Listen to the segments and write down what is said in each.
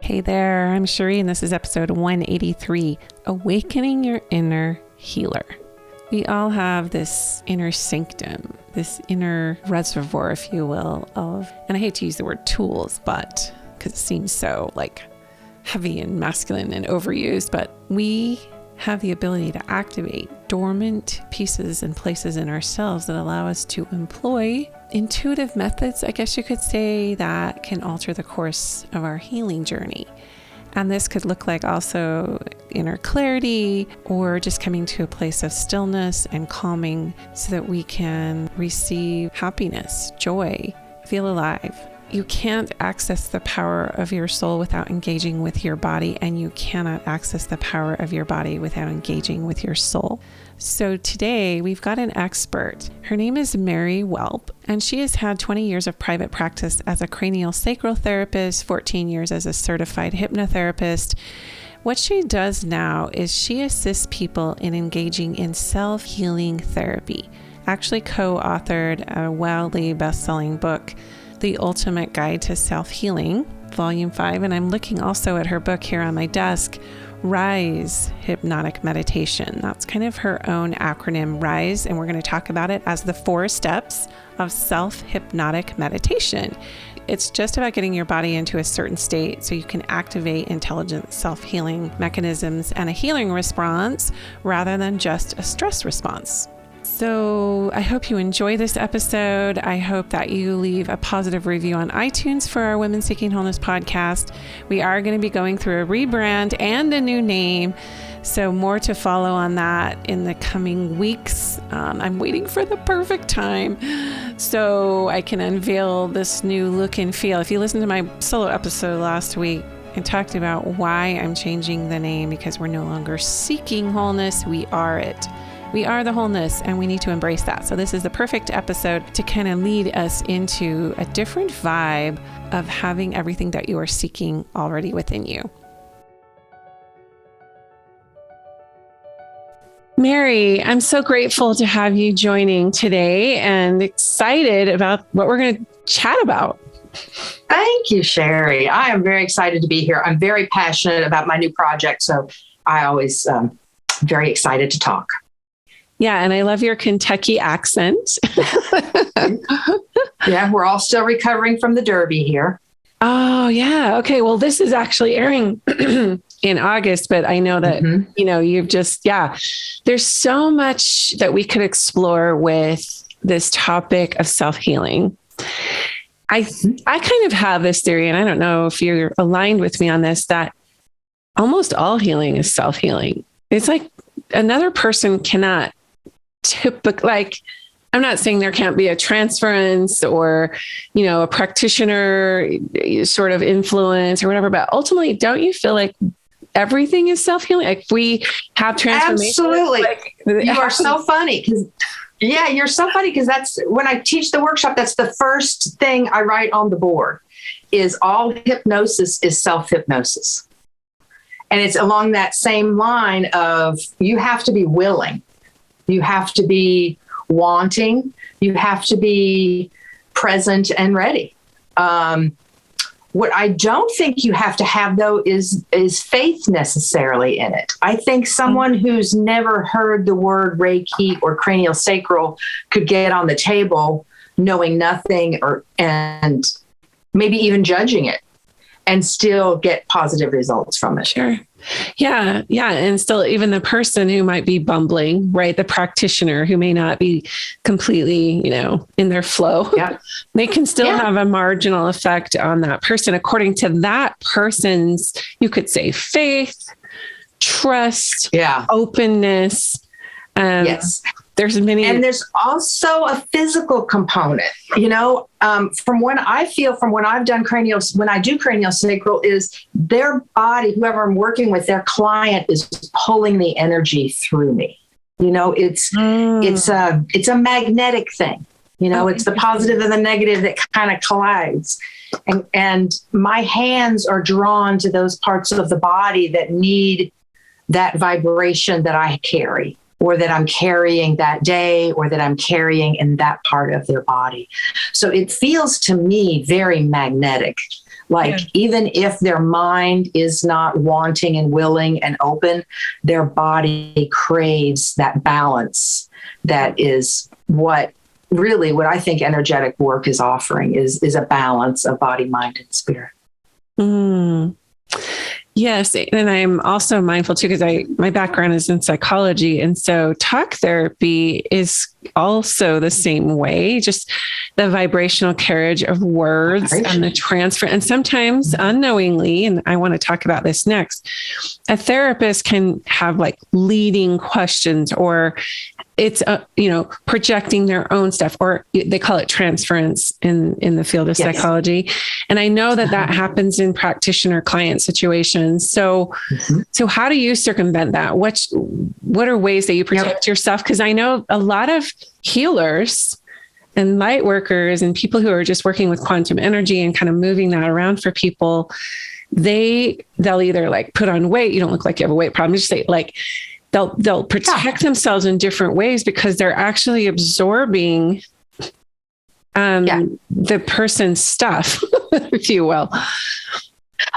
Hey there, I'm Sheree, and this is episode 183, Awakening Your Inner Healer. We all have this inner sanctum, this inner reservoir, if you will, and I hate to use the word tools, but because it seems so heavy and masculine and overused, but we have the ability to activate dormant pieces and places in ourselves that allow us to employ intuitive methods, I guess you could say, that can alter the course of our healing journey. And this could look like also inner clarity or just coming to a place of stillness and calming so that we can receive happiness, joy, feel alive. You can't access the power of your soul without engaging with your body, and you cannot access the power of your body without engaging with your soul. So today we've got an expert. Her name is Mary Welp, and she has had 20 years of private practice as a craniosacral therapist, 14 years as a certified hypnotherapist. What she does now is she assists people in engaging in self-healing therapy. Actually co-authored a wildly best-selling book, The Ultimate Guide to Self-Healing, Volume 5. And I'm looking also at her book here on my desk, Rise Hypnotic Meditation. That's kind of her own acronym, Rise. And we're going to talk about it as the 4 steps of self-hypnotic meditation. It's just about getting your body into a certain state so you can activate intelligent self-healing mechanisms and a healing response rather than just a stress response. So I hope you enjoy this episode. I hope that you leave a positive review on iTunes for our Women Seeking Wholeness podcast. We are going to be going through a rebrand and a new name. So more to follow on that in the coming weeks. I'm waiting for the perfect time so I can unveil this new look and feel. If you listened to my solo episode last week, I talked about why I'm changing the name, because we're no longer seeking wholeness. We are it. We are the wholeness, and we need to embrace that. So this is the perfect episode to kind of lead us into a different vibe of having everything that you are seeking already within you. Mary, I'm so grateful to have you joining today and excited about what we're going to chat about. Thank you, Sherry. I am very excited to be here. I'm very passionate about my new project, so I always very excited to talk. Yeah, and I love your Kentucky accent. Yeah, we're all still recovering from the Derby here. Oh, yeah. Okay, well, this is actually airing in August, but I know that, you've just, there's so much that we could explore with this topic of self-healing. I kind of have this theory, and I don't know if you're aligned with me on this, that almost all healing is self-healing. It's like another person cannot I'm not saying there can't be a transference or, a practitioner sort of influence or whatever, but ultimately, don't you feel like everything is self-healing? Like we have transformation. Absolutely. You are so funny you're so funny because that's when I teach the workshop, that's the first thing I write on the board is all hypnosis is self-hypnosis. And it's along that same line of you have to be willing. You have to be wanting. You have to be present and ready. What I don't think you have to have, though, is faith necessarily in it. I think someone who's never heard the word Reiki or craniosacral could get on the table knowing nothing and maybe even judging it and still get positive results from it. Sure. Yeah. Yeah. And still, even the person who might be bumbling, right? The practitioner who may not be completely, in their flow, they can still have a marginal effect on that person according to that person's, you could say, faith, trust, openness. Yes. There's many. And there's also a physical component, from when I've done when I do craniosacral is their body, whoever I'm working with, their client is pulling the energy through me. It's a magnetic thing. It's the positive and the negative that kind of collides. And my hands are drawn to those parts of the body that need that vibration that I carry, or that I'm carrying that day, or that I'm carrying in that part of their body. So it feels to me very magnetic. Like, even if their mind is not wanting and willing and open, their body craves that balance. That is what I think energetic work is offering is a balance of body, mind, and spirit. Mm. Yes. And I'm also mindful too, because my background is in psychology. And so talk therapy is also the same way, just the vibrational carriage of words and the transfer. And sometimes unknowingly, and I want to talk about this next, a therapist can have like leading questions, or it's, projecting their own stuff, or they call it transference in the field of psychology. And I know that happens in practitioner client situations. So how do you circumvent that? What are ways that you protect yourself? Because I know a lot of healers and light workers and people who are just working with quantum energy and kind of moving that around for people, they'll either like put on weight. You don't look like you have a weight problem. Just say like, they'll protect themselves in different ways because they're actually absorbing the person's stuff, if you will.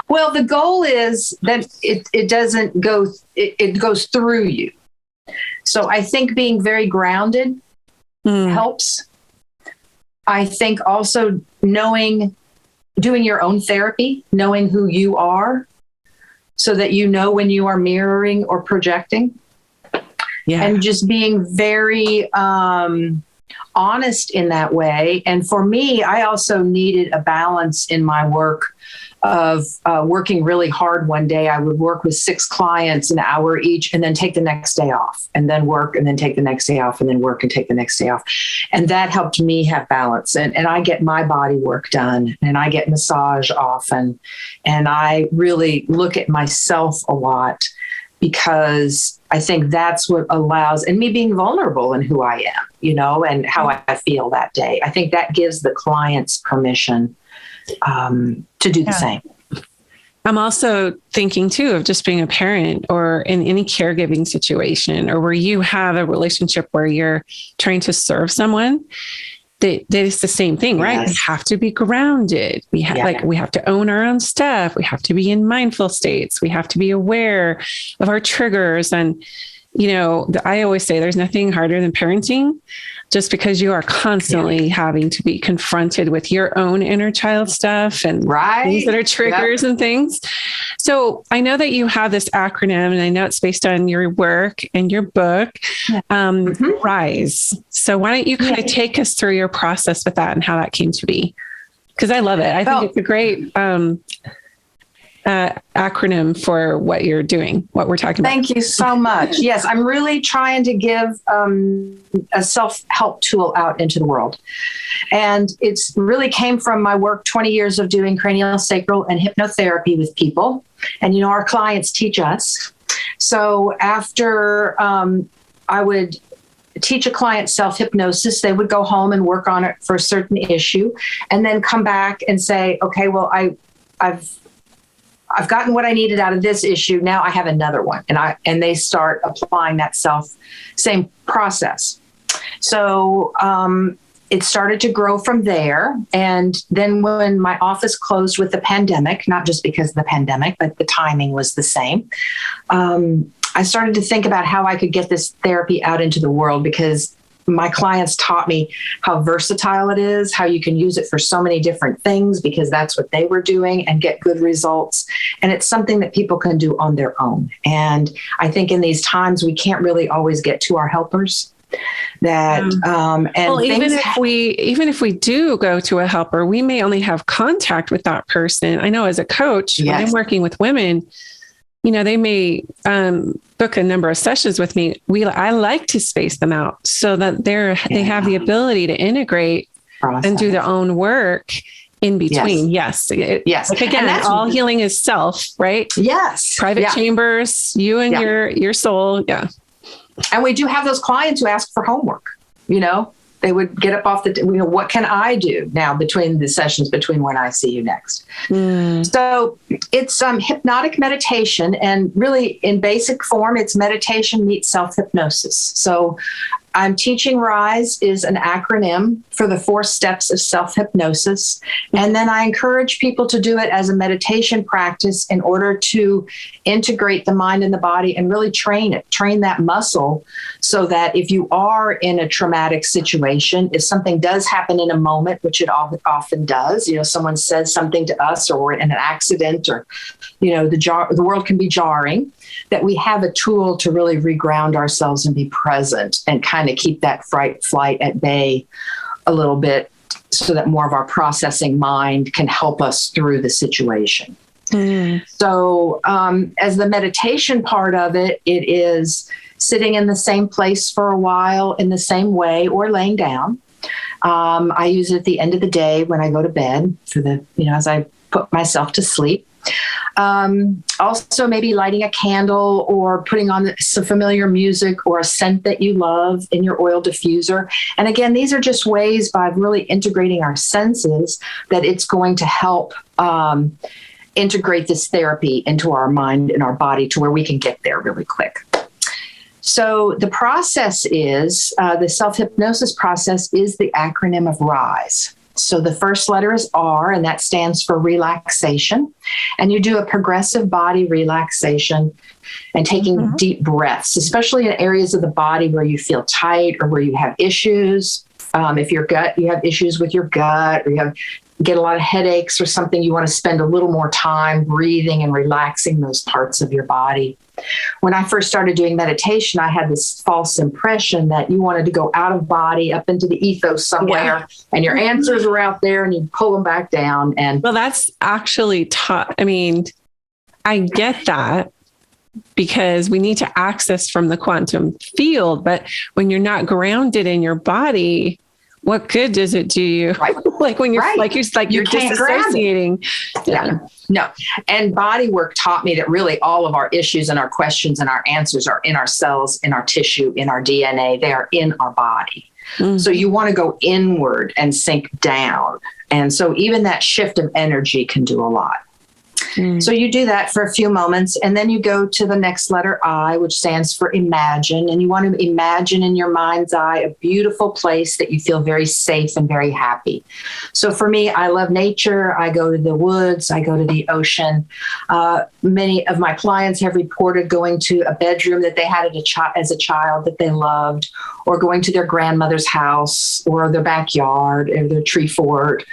Well, the goal is that it doesn't go, it goes through you. So I think being very grounded helps. I think also doing your own therapy, knowing who you are, so that you know when you are mirroring or projecting. And just being very honest in that way. And for me, I also needed a balance in my work of working really hard one day. I would work with 6 clients an hour each and then take the next day off, and then work and then take the next day off, and then work and take the next day off. And that helped me have balance. And I get my body work done, and I get massage often. And I really look at myself a lot, because I think that's what allows, and me being vulnerable in who I am, and how I feel that day. I think that gives the clients permission to do the same. I'm also thinking too of just being a parent, or in any caregiving situation, or where you have a relationship where you're trying to serve someone. That is the same thing, right? We have to be grounded. We have to own our own stuff. We have to be in mindful states. We have to be aware of our triggers. And, I always say there's nothing harder than parenting, just because you are constantly having to be confronted with your own inner child stuff and things that are triggers and things. So I know that you have this acronym, and I know it's based on your work and your book, RISE. So why don't you kind of take us through your process with that and how that came to be? Because I love it. I think it's a great acronym for what you're doing, what we're talking about. Thank you so much. Yes, I'm really trying to give a self-help tool out into the world. And it's really came from my work, 20 years of doing craniosacral and hypnotherapy with people. And, our clients teach us. So after I would teach a client self-hypnosis, they would go home and work on it for a certain issue, and then come back and say, okay, well, I've gotten what I needed out of this issue. Now I have another one. And they start applying that same process. So it started to grow from there. And then when my office closed with the pandemic, not just because of the pandemic, but the timing was the same, I started to think about how I could get this therapy out into the world, because my clients taught me how versatile it is, how you can use it for so many different things, because that's what they were doing, and get good results. And it's something that people can do on their own. And I think in these times, we can't really always get to our helpers. Even if we do go to a helper, we may only have contact with that person. I know as a coach, when I'm working with women, they may book a number of sessions with me. I like to space them out so that they have the ability to integrate and do their own work in between. Yes. Like again, all healing is self, right? Yes. Private chambers, you and your soul. Yeah. And we do have those clients who ask for homework. They would get up off what can I do now between the sessions, between when I see you next? So it's hypnotic meditation, and really in basic form, it's meditation meets self-hypnosis. So I'm teaching RISE is an acronym for the 4 steps of self-hypnosis. And then I encourage people to do it as a meditation practice in order to integrate the mind and the body and really train that muscle, so that if you are in a traumatic situation, if something does happen in a moment, which it often does, someone says something to us, or we're in an accident, or, the world can be jarring, that we have a tool to really reground ourselves and be present and kind of keep that flight at bay a little bit, so that more of our processing mind can help us through the situation. So as the meditation part of it, it is sitting in the same place for a while in the same way, or laying down. I use it at the end of the day when I go to bed as I put myself to sleep. Also maybe lighting a candle or putting on some familiar music or a scent that you love in your oil diffuser. And again, these are just ways by really integrating our senses that it's going to help integrate this therapy into our mind and our body to where we can get there really quick. So the process is, the self-hypnosis process is the acronym of RISE. So the first letter is R, and that stands for relaxation. And you do a progressive body relaxation and taking deep breaths, especially in areas of the body where you feel tight or where you have issues. If you have issues with your gut, or get a lot of headaches or something, you want to spend a little more time breathing and relaxing those parts of your body. When I first started doing meditation, I had this false impression that you wanted to go out of body up into the ethos somewhere, and your answers are out there and you pull them back down. And well, that's actually tough. I mean, I get that, because we need to access from the quantum field, but when you're not grounded in your body, what good does it do you? Right. Like when you're you're disassociating. Yeah. No. And body work taught me that really all of our issues and our questions and our answers are in our cells, in our tissue, in our DNA. They are in our body. So you want to go inward and sink down. And so even that shift of energy can do a lot. So you do that for a few moments, and then you go to the next letter I, which stands for imagine. And you want to imagine in your mind's eye a beautiful place that you feel very safe and very happy. So for me, I love nature. I go to the woods. I go to the ocean. Many of my clients have reported going to a bedroom that they had as a child that they loved, or going to their grandmother's house, or their backyard, or their tree fort,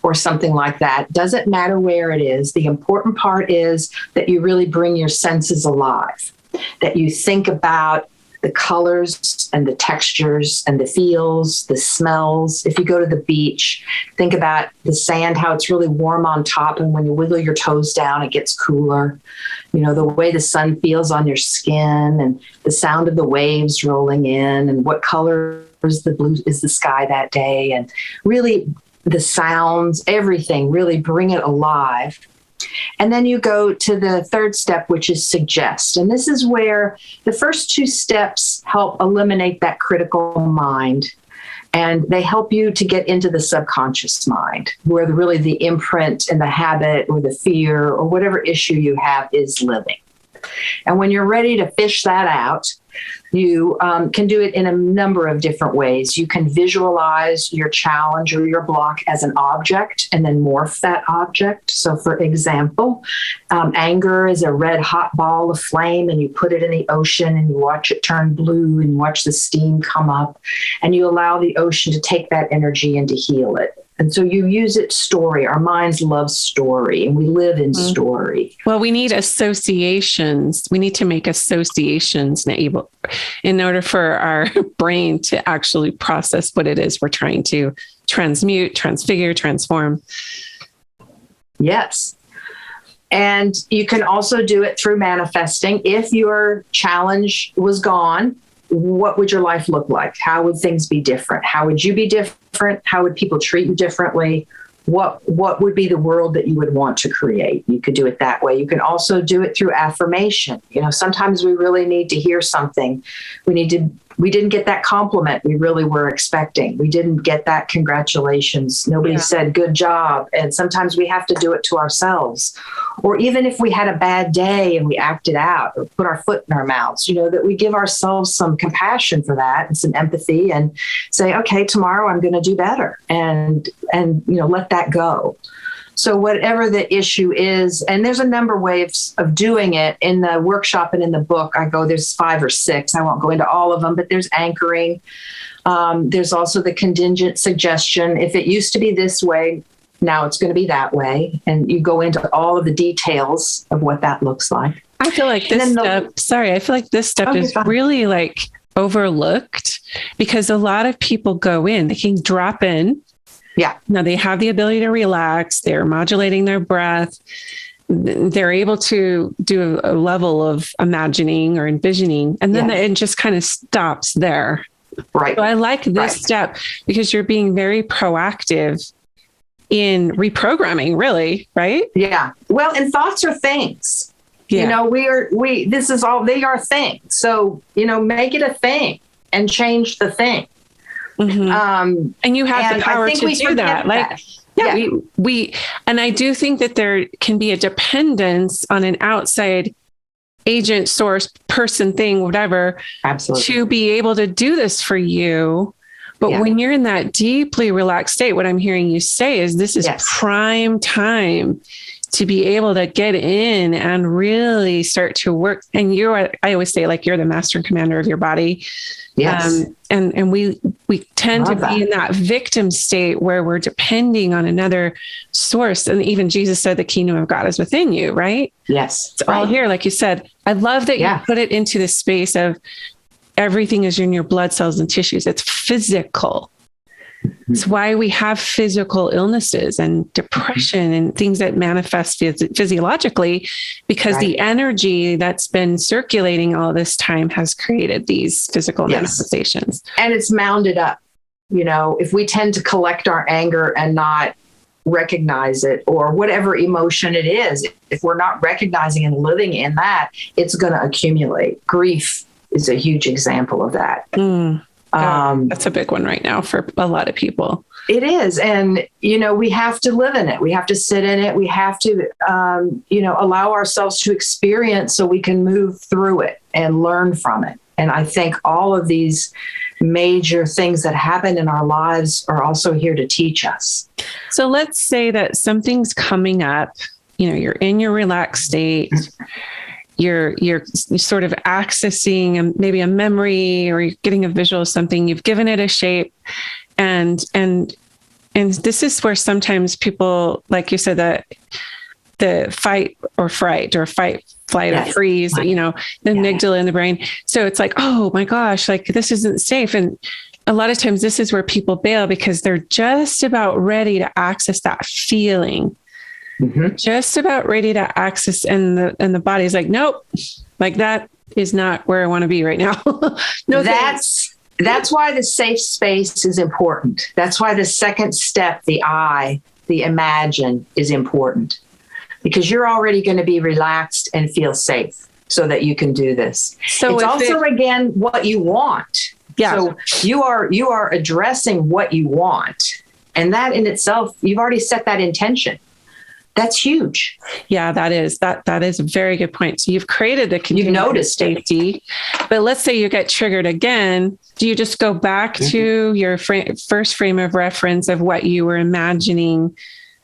or something like that. Doesn't matter where it is. The important part is that you really bring your senses alive, that you think about the colors and the textures and the feels, the smells. If you go to the beach, think about the sand, how it's really warm on top. And when you wiggle your toes down, it gets cooler. The way the sun feels on your skin, and the sound of the waves rolling in, and what color is the sky that day. And really, the sounds, everything, really bring it alive. And then you go to the third step, which is suggest. And this is where the first 2 steps help eliminate that critical mind. And they help you to get into the subconscious mind, where really the imprint and the habit or the fear or whatever issue you have is living. And when you're ready to fish that out, you can do it in a number of different ways. You can visualize your challenge or your block as an object and then morph that object. So for example, anger is a red hot ball of flame, and you put it in the ocean and you watch it turn blue and you watch the steam come up, and you allow the ocean to take that energy and to heal it. And so you use it story. Our minds love story, and we live in story. Well, we need associations. We need to make associations in order for our brain to actually process what it is we're trying to transmute, transfigure, transform. Yes. And you can also do it through manifesting. If your challenge was gone, what would your life look like? How would things be different? How would you be different? How would people treat you differently? What would be the world that you would want to create? You could do it that way. You can also do it through affirmation. Sometimes we really need to hear something. We need to we didn't get that compliment we really were expecting. We didn't get that congratulations. Nobody said good job. And sometimes we have to do it to ourselves. Or even if we had a bad day and we acted out or put our foot in our mouths, that we give ourselves some compassion for that and some empathy and say, okay, tomorrow I'm going to do better and let that go. So whatever the issue is, and there's a number of ways of doing it in the workshop and in the book, there's 5 or 6. I won't go into all of them, but there's anchoring. There's also the contingent suggestion. If it used to be this way, now it's going to be that way. And you go into all of the details of what that looks like. I feel like this step is really like overlooked because a lot of people go in, they can drop in. Yeah. Now they have the ability to relax. They're modulating their breath. They're able to do a level of imagining or envisioning, and then it just kind of stops there. Right. So I like this step because you're being very proactive in reprogramming, really, right? Yeah. Well, and thoughts are things. Yeah. They are things. So, make it a thing and change the thing. Mm-hmm. And you have the power to do that. And I do think that there can be a dependence on an outside agent, source, person, thing, whatever, absolutely, to be able to do this for you. But when you're in that deeply relaxed state, what I'm hearing you say is this is prime time to be able to get in and really start to work. And I always say, like, you're the master and commander of your body. Yes. And we tend to be in that victim state where we're depending on another source. And even Jesus said the kingdom of God is within you, right? Yes. It's all here. Like you said, I love that you put it into the space of everything is in your blood cells and tissues. It's physical. It's why we have physical illnesses and depression and things that manifest physiologically, because the energy that's been circulating all this time has created these physical manifestations. And it's mounded up. If we tend to collect our anger and not recognize it, or whatever emotion it is, if we're not recognizing and living in that, it's going to accumulate. Grief is a huge example of that. That's a big one right now for a lot of people. It is. And, we have to live in it. We have to sit in it. We have to, allow ourselves to experience so we can move through it and learn from it. And I think all of these major things that happen in our lives are also here to teach us. So let's say that something's coming up, you're in your relaxed state. You're sort of accessing maybe a memory, or you're getting a visual of something. You've given it a shape, and this is where sometimes people, like you said, the fight or fright, or fight, flight, or freeze. The amygdala in the brain. So it's like, oh my gosh, like this isn't safe. And a lot of times this is where people bail because they're just about ready to access that feeling. Just about ready to access, and the body's like, nope, like that is not where I want to be right now. No, that's why the safe space is important. That's why the second step, the imagine, is important, because you're already going to be relaxed and feel safe so that you can do this. So it's also, again, what you want. Yeah. So you are addressing what you want, and that in itself, you've already set that intention. That's huge. Yeah, that is a very good point. So you've created safety, but let's say you get triggered again. Do you just go back to your first frame of reference of what you were imagining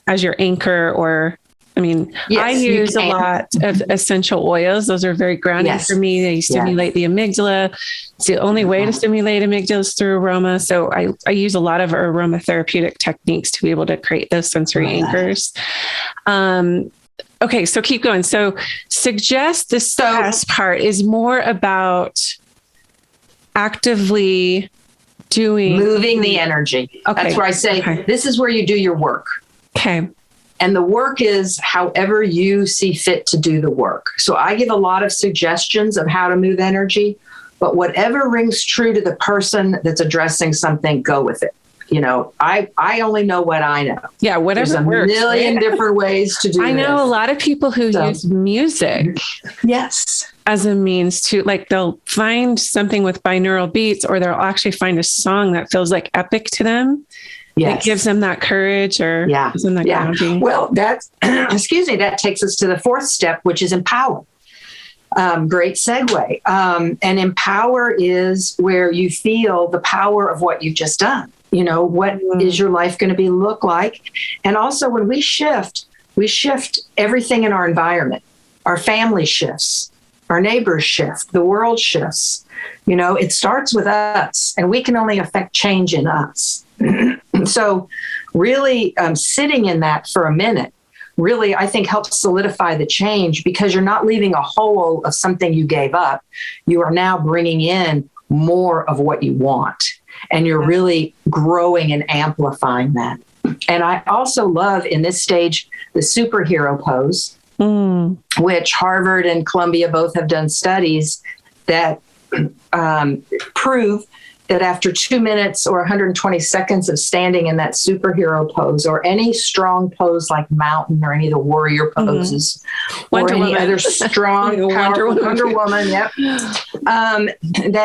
as your anchor? Or, I use a lot of essential oils. Those are very grounding for me. They stimulate the amygdala. It's the only way to stimulate amygdala is through aroma. So I use a lot of aromatherapeutic techniques to be able to create those sensory anchors. Okay, so keep going. So suggest the stress part is more about actively moving the energy. Okay. That's where I say, this is where you do your work. Okay. And the work is however you see fit to do the work. So I give a lot of suggestions of how to move energy, but whatever rings true to the person that's addressing something, go with it. I only know what I know. Yeah, whatever. There's a works, million right? different ways to do I know this. a lot of people who use music Yes. as a means to, like, they'll find something with binaural beats, or they'll actually find a song that feels like epic to them. Yes. It gives them that courage, or gives them that grounding. Well, that's, excuse me, that takes us to the fourth step, which is empower. Great segue. And empower is where you feel the power of what you've just done. What is your life going to look like? And also, when we shift everything in our environment. Our family shifts, our neighbors shift, the world shifts. It starts with us, and we can only affect change in us. So really sitting in that for a minute, really, I think, helps solidify the change, because you're not leaving a hole of something you gave up. You are now bringing in more of what you want, and you're really growing and amplifying that. And I also love, in this stage, the superhero pose, which Harvard and Columbia both have done studies that prove that after 2 minutes or 120 seconds of standing in that superhero pose, or any strong pose like mountain, or any of the warrior poses, or any other strong, powerful Wonder Woman, that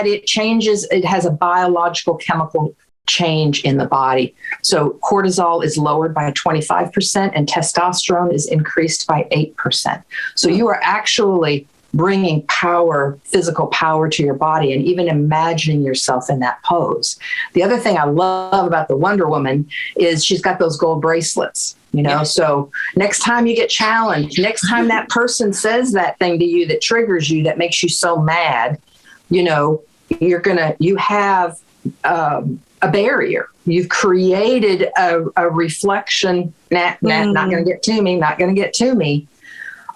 it changes, it has a biological chemical change in the body. So cortisol is lowered by 25%, and testosterone is increased by 8%. So you are actually bringing power, physical power, to your body, and even imagining yourself in that pose. The other thing I love about the Wonder Woman is she's got those gold bracelets, so next time you get challenged, next time that person says that thing to you that triggers you, that makes you so mad, you have a barrier. You've created a reflection, not going to get to me, not going to get to me.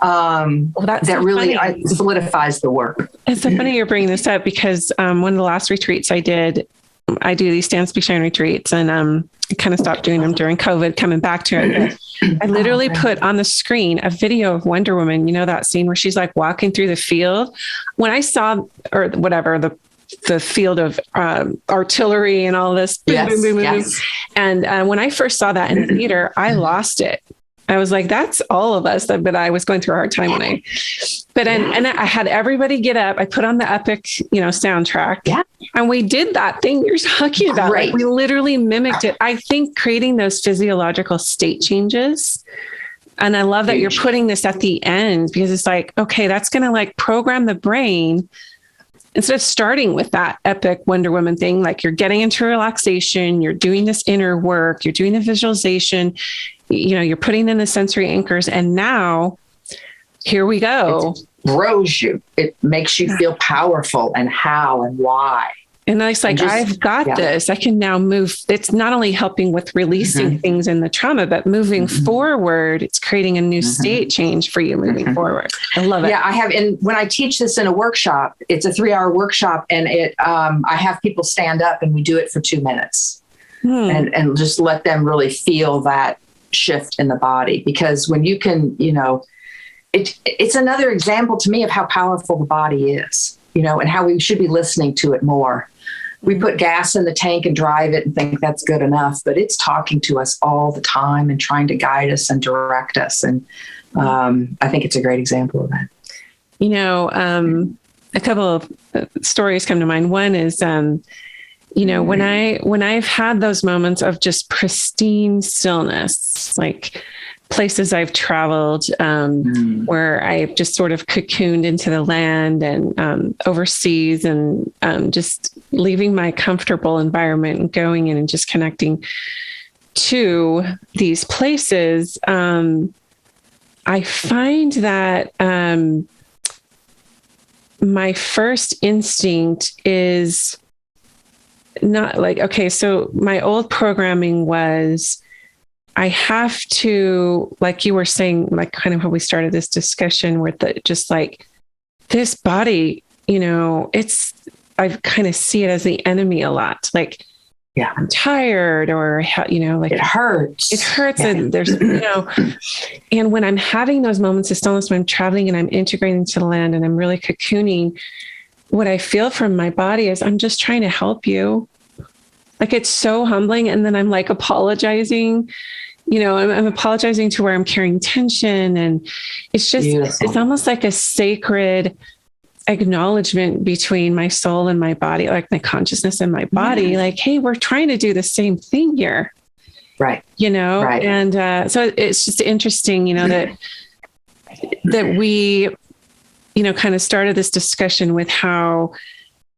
That so really solidifies the work. It's so funny you're bringing this up, because one of the last retreats I did, I do these stand, speak, shine retreats, and I kind of stopped doing them during COVID, coming back to it. But I literally put on the screen a video of Wonder Woman, that scene where she's like walking through the field. When I saw, or whatever, the field of artillery and all this, boom, boom, boom, boom. And when I first saw that in the theater, I lost it. I was like, that's all of us. But I was going through a hard time and I had everybody get up. I put on the epic, soundtrack. Yeah. And we did that thing you're talking about. Like, we literally mimicked it. I think creating those physiological state changes. And I love that you're putting this at the end, because it's like, okay, that's going to like program the brain. Instead of starting with that epic Wonder Woman thing, like you're getting into relaxation, you're doing this inner work, you're doing the visualization, you're putting in the sensory anchors, and now here we go. It grows you. It makes you feel powerful, and how and why. And it's like, I've got this. I can now move. It's not only helping with releasing things in the trauma, but moving forward, it's creating a new state change for you moving forward. I love it. Yeah, I have. And when I teach this in a workshop, it's a 3-hour workshop, and I have people stand up, and we do it for 2 minutes and just let them really feel that shift in the body. Because when you can, it's another example to me of how powerful the body is, and how we should be listening to it more. We put gas in the tank and drive it and think that's good enough, but it's talking to us all the time and trying to guide us and direct us. And I think it's a great example of that. A couple of stories come to mind. One is, when I've had those moments of just pristine stillness, like places I've traveled where I've just sort of cocooned into the land and overseas, and just leaving my comfortable environment and going in and just connecting to these places. I find that my first instinct is not like, okay, so my old programming was, I have to, like you were saying, like kind of how we started this discussion with just like this body, I kind of see it as the enemy a lot. Like, I'm tired, or, like it hurts. It hurts. Yeah. And there's, and when I'm having those moments of stillness, when I'm traveling and I'm integrating to the land and I'm really cocooning, what I feel from my body is, I'm just trying to help you. Like, it's so humbling. And then I'm like apologizing, I'm apologizing to where I'm carrying tension. And it's just, Beautiful. it's almost like a sacred acknowledgement between my soul and my body, like my consciousness and my body, like, hey, we're trying to do the same thing here. Right. Right. And so it's just interesting, that we, kind of started this discussion with how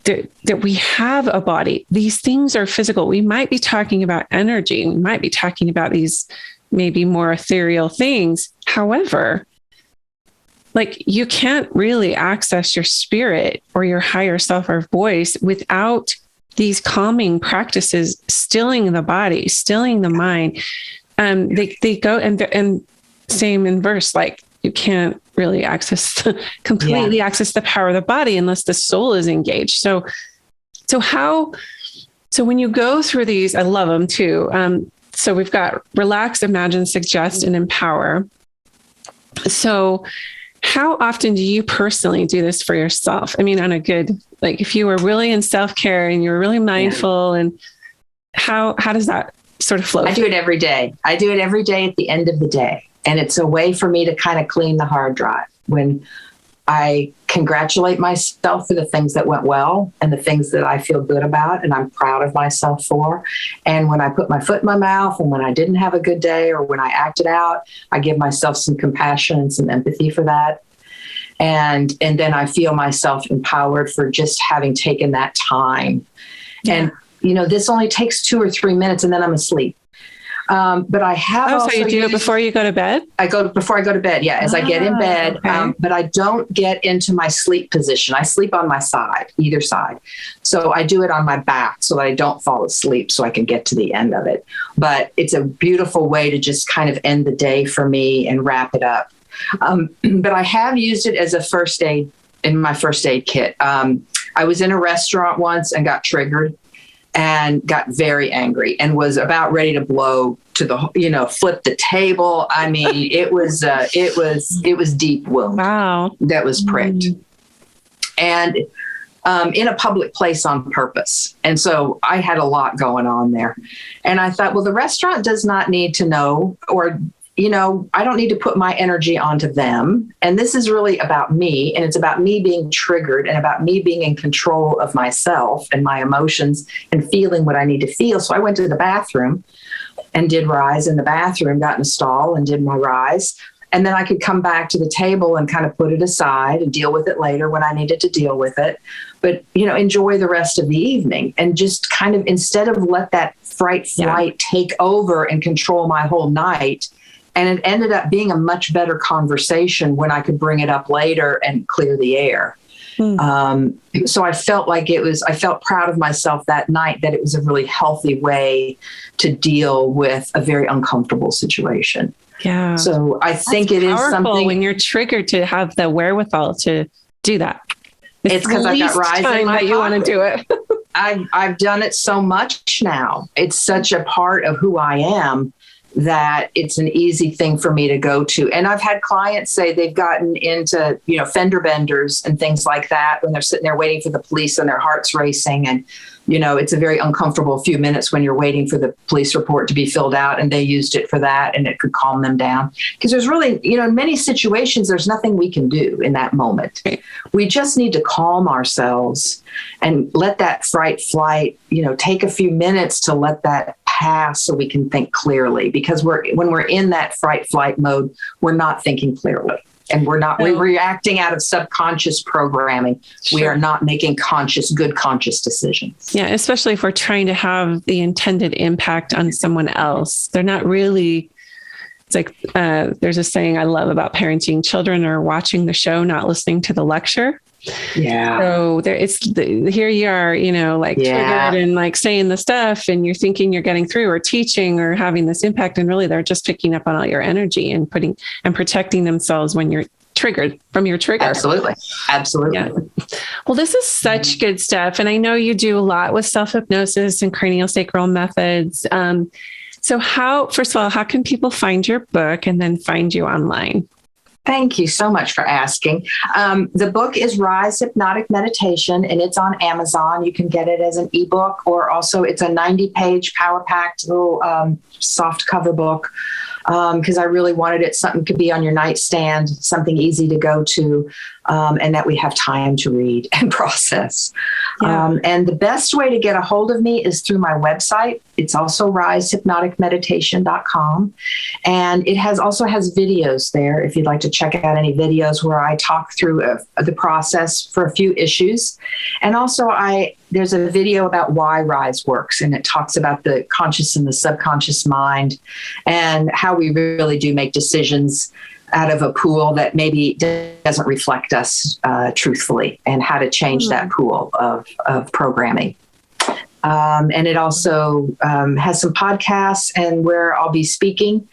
that we have a body. These things are physical. We might be talking about energy. We might be talking about these maybe more ethereal things. However, like, you can't really access your spirit or your higher self or voice without these calming practices, stilling the body, stilling the mind. They go and same in verse, like, you can't really completely access the power of the body unless the soul is engaged. So when you go through these, I love them too. So we've got relax, imagine, suggest, and empower. So how often do you personally do this for yourself? I mean, on a good, like, if you were really in self-care and you're really mindful, and how does that sort of flow? I do it every day. I do it every day at the end of the day. And it's a way for me to kind of clean the hard drive when I congratulate myself for the things that went well and the things that I feel good about and I'm proud of myself for. And when I put my foot in my mouth and when I didn't have a good day or when I acted out, I give myself some compassion and some empathy for that. And then I feel myself empowered for just having taken that time. Yeah. And, this only takes 2 or 3 minutes and then I'm asleep. But I have. So you do it before you go to bed? Before I go to bed. Yeah. As I get in bed, okay. But I don't get into my sleep position. I sleep on my side, either side. So I do it on my back so that I don't fall asleep so I can get to the end of it. But it's a beautiful way to just kind of end the day for me and wrap it up. But I have used it as a first aid in my first aid kit. I was in a restaurant once and got triggered and got very angry and was about ready to blow to the, flip the table. I mean, it was deep wound. Wow. That was pricked. And in a public place on purpose. And so I had a lot going on there. And I thought, well, the restaurant does not need to know, or I don't need to put my energy onto them. And this is really about me. And it's about me being triggered and about me being in control of myself and my emotions and feeling what I need to feel. So I went to the bathroom and did rise in the bathroom, got in a stall and did my rise. And then I could come back to the table and kind of put it aside and deal with it later when I needed to deal with it. But, enjoy the rest of the evening and just kind of, instead of let that flight take over and control my whole night. And it ended up being a much better conversation when I could bring it up later and clear the air. So I felt like I felt proud of myself that night that it was a really healthy way to deal with a very uncomfortable situation. Yeah. So I think it is something when you're triggered to have the wherewithal to do that. It's because I've got rise in my that you want to do it. I've done it so much now. It's such a part of who I am that it's an easy thing for me to go to. And I've had clients say they've gotten into, fender benders and things like that when they're sitting there waiting for the police and their heart's racing. And, it's a very uncomfortable few minutes when you're waiting for the police report to be filled out, and they used it for that and it could calm them down. Because there's really, in many situations, there's nothing we can do in that moment. Right. We just need to calm ourselves and let that flight, take a few minutes to let that pass so we can think clearly, because when we're in that flight mode, we're not thinking clearly. And we're reacting out of subconscious programming. Sure. We are not making good conscious decisions. Yeah, especially if we're trying to have the intended impact on someone else. They're not really, it's like, there's a saying I love about parenting: children are watching the show, not listening to the lecture. Yeah. So here you are, triggered and like saying the stuff, and you're thinking you're getting through or teaching or having this impact. And really they're just picking up on all your energy and protecting themselves when you're triggered from your trigger. Absolutely. Yeah. Well, this is such good stuff. And I know you do a lot with self-hypnosis and craniosacral methods. So first of all, how can people find your book and then find you online? Thank you so much for asking. The book is Rise Hypnotic Meditation, and it's on Amazon. You can get it as an ebook, or also it's a 90-page power-packed little soft cover book, because I really wanted it something could be on your nightstand, something easy to go to, and that we have time to read and process. Yeah. And the best way to get a hold of me is through my website. It's also risehypnoticmeditation.com. And it also has videos there if you'd like to check out any videos where I talk through the process for a few issues. And also there's a video about why Rise works, and it talks about the conscious and the subconscious mind and how we really do make decisions out of a pool that maybe doesn't reflect us truthfully, and how to change that pool of programming. And it also has some podcasts and where I'll be speaking.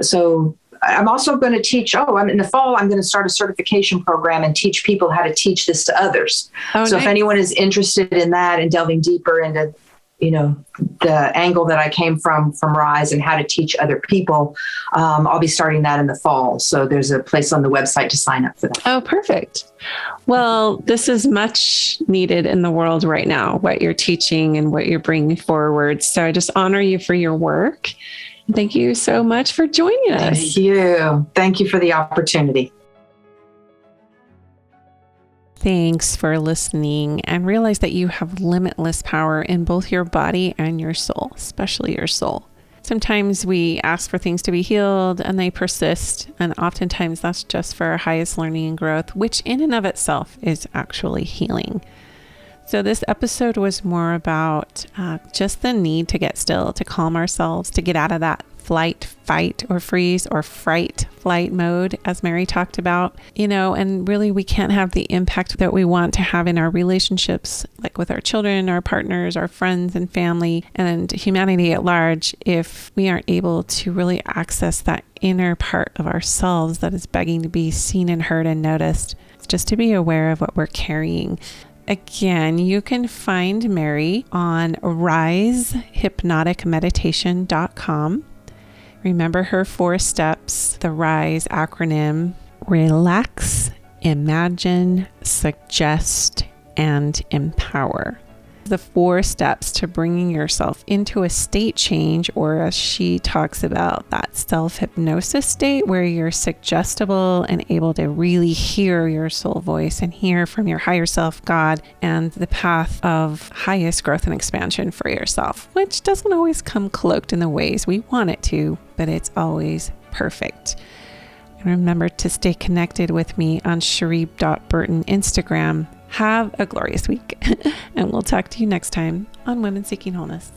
So I'm also going to teach, in the fall, I'm going to start a certification program and teach people how to teach this to others. So nice. If anyone is interested in that and delving deeper into, the angle that I came from Rise and how to teach other people, I'll be starting that in the fall. So there's a place on the website to sign up for that. Oh, perfect. Well, this is much needed in the world right now, what you're teaching and what you're bringing forward. So I just honor you for your work. Thank you so much for joining us. Thank you. Thank you for the opportunity. Thanks for listening, and realize that you have limitless power in both your body and your soul, especially your soul. Sometimes we ask for things to be healed and they persist, and oftentimes that's just for our highest learning and growth, which in and of itself is actually healing. So this episode was more about just the need to get still, to calm ourselves, to get out of that flight, fight, or freeze, or fright, flight mode, as Mary talked about, and really we can't have the impact that we want to have in our relationships, like with our children, our partners, our friends and family, and humanity at large, if we aren't able to really access that inner part of ourselves that is begging to be seen and heard and noticed. It's just to be aware of what we're carrying. Again, you can find Mary on risehypnoticmeditation.com. Remember her 4 steps, the RISE acronym: relax, imagine, suggest, and empower. The 4 steps to bringing yourself into a state change, or as she talks about, that self-hypnosis state where you're suggestible and able to really hear your soul voice and hear from your higher self, God, and the path of highest growth and expansion for yourself, which doesn't always come cloaked in the ways we want it to, but it's always perfect. And remember to stay connected with me on Sheree.Burton Instagram. Have a glorious week, and we'll talk to you next time on Women Seeking Wholeness.